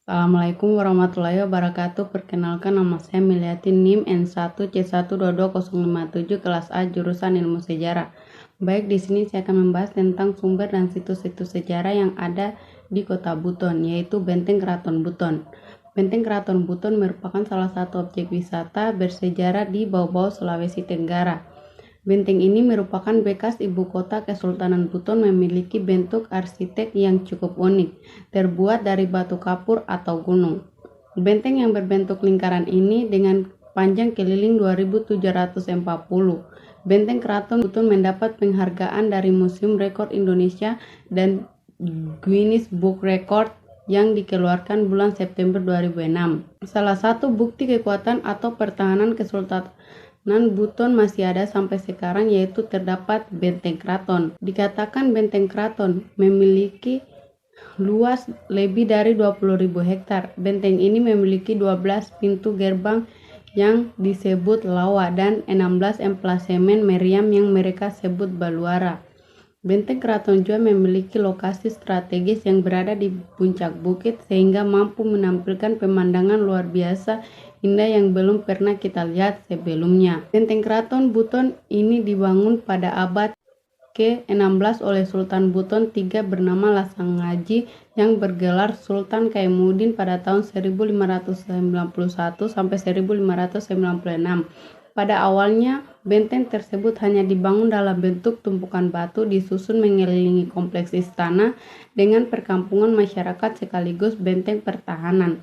Assalamualaikum warahmatullahi wabarakatuh. Perkenalkan, nama saya Miliati, NIM N1C122057 kelas A jurusan Ilmu Sejarah. Baik, di sini saya akan membahas tentang sumber dan situs-situs sejarah yang ada di Kota Buton, yaitu Benteng Keraton Buton. Benteng Keraton Buton merupakan salah satu objek wisata bersejarah di Bau-Bau, Sulawesi Tenggara. Benteng ini merupakan bekas ibu kota Kesultanan Buton, memiliki bentuk arsitek yang cukup unik, terbuat dari batu kapur atau gunung. Benteng yang berbentuk lingkaran ini dengan panjang keliling 2740. Benteng Keraton Buton mendapat penghargaan dari Museum Rekor Indonesia dan Guinness Book Record yang dikeluarkan bulan September 2006. Salah satu bukti kekuatan atau pertahanan Kesultanan Buton masih ada sampai sekarang, yaitu terdapat Benteng Keraton. Dikatakan Benteng Keraton memiliki luas lebih dari 20.000 hektar. Benteng ini memiliki 12 pintu gerbang yang disebut lawa dan 16 emplasemen meriam yang mereka sebut baluara. Benteng Keraton juga memiliki lokasi strategis yang berada di puncak bukit sehingga mampu menampilkan pemandangan luar biasa indah yang belum pernah kita lihat sebelumnya. Benteng Keraton Buton ini dibangun pada abad ke-16 oleh Sultan Buton III bernama Lasangaji yang bergelar Sultan Kaimuddin pada tahun 1591 sampai 1596. Pada awalnya, benteng tersebut hanya dibangun dalam bentuk tumpukan batu disusun mengelilingi kompleks istana dengan perkampungan masyarakat sekaligus benteng pertahanan.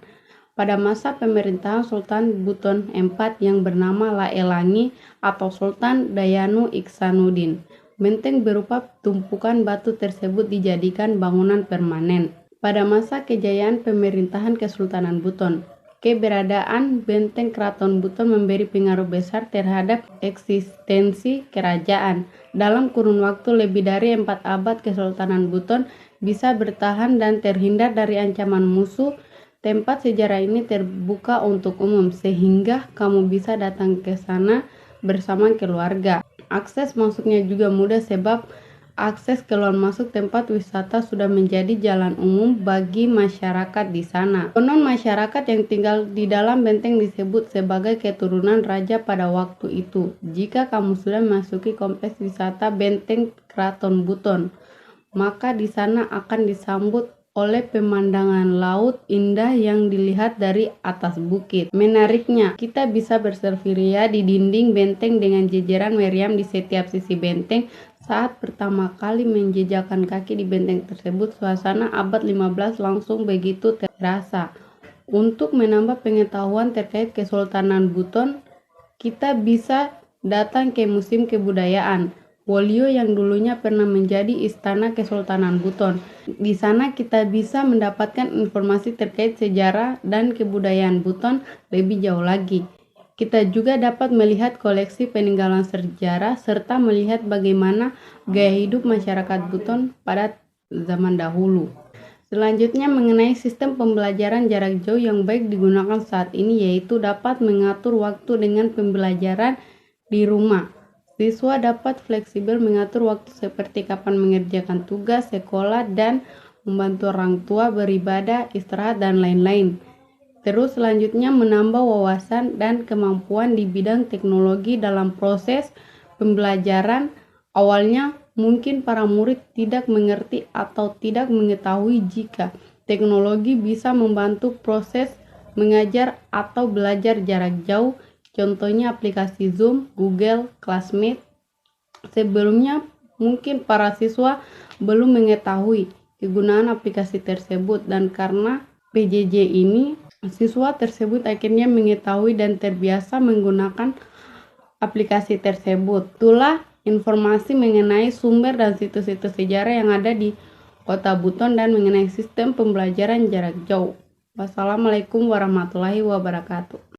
Pada masa pemerintahan Sultan Buton IV yang bernama Laelangi atau Sultan Dayanu Iksanuddin, benteng berupa tumpukan batu tersebut dijadikan bangunan permanen. Pada masa kejayaan pemerintahan Kesultanan Buton, keberadaan Benteng Keraton Buton memberi pengaruh besar terhadap eksistensi kerajaan. Dalam kurun waktu lebih dari 4 abad, Kesultanan Buton bisa bertahan dan terhindar dari ancaman musuh. Tempat sejarah ini terbuka untuk umum, sehingga kamu bisa datang ke sana bersama keluarga. Akses masuknya juga mudah sebab akses keluar masuk tempat wisata sudah menjadi jalan umum bagi masyarakat di sana. Konon masyarakat yang tinggal di dalam benteng disebut sebagai keturunan raja pada waktu itu. Jika kamu sudah memasuki kompleks wisata Benteng Keraton Buton, maka di sana akan disambut oleh pemandangan laut indah yang dilihat dari atas bukit. Menariknya, kita bisa berserfiria di dinding benteng dengan jejeran meriam di setiap sisi benteng. Saat pertama kali menjejakkan kaki di benteng tersebut, suasana abad 15 langsung begitu terasa. Untuk menambah pengetahuan terkait Kesultanan Buton, kita bisa datang ke Museum Kebudayaan Wolio yang dulunya pernah menjadi Istana Kesultanan Buton. Di sana kita bisa mendapatkan informasi terkait sejarah dan kebudayaan Buton lebih jauh lagi. Kita juga dapat melihat koleksi peninggalan sejarah serta melihat bagaimana gaya hidup masyarakat Buton pada zaman dahulu. Selanjutnya mengenai sistem pembelajaran jarak jauh yang baik digunakan saat ini, yaitu dapat mengatur waktu dengan pembelajaran di rumah. Siswa dapat fleksibel mengatur waktu seperti kapan mengerjakan tugas sekolah dan membantu orang tua beribadah, istirahat, dan lain-lain. Terus selanjutnya menambah wawasan dan kemampuan di bidang teknologi dalam proses pembelajaran. Awalnya mungkin para murid tidak mengerti atau tidak mengetahui jika teknologi bisa membantu proses mengajar atau belajar jarak jauh. Contohnya aplikasi Zoom, Google Classmate. Sebelumnya mungkin para siswa belum mengetahui kegunaan aplikasi tersebut, dan karena PJJ ini siswa tersebut akhirnya mengetahui dan terbiasa menggunakan aplikasi tersebut. Itulah informasi mengenai sumber dan situs-situs sejarah yang ada di Kota Buton dan mengenai sistem pembelajaran jarak jauh. Wassalamualaikum warahmatullahi wabarakatuh.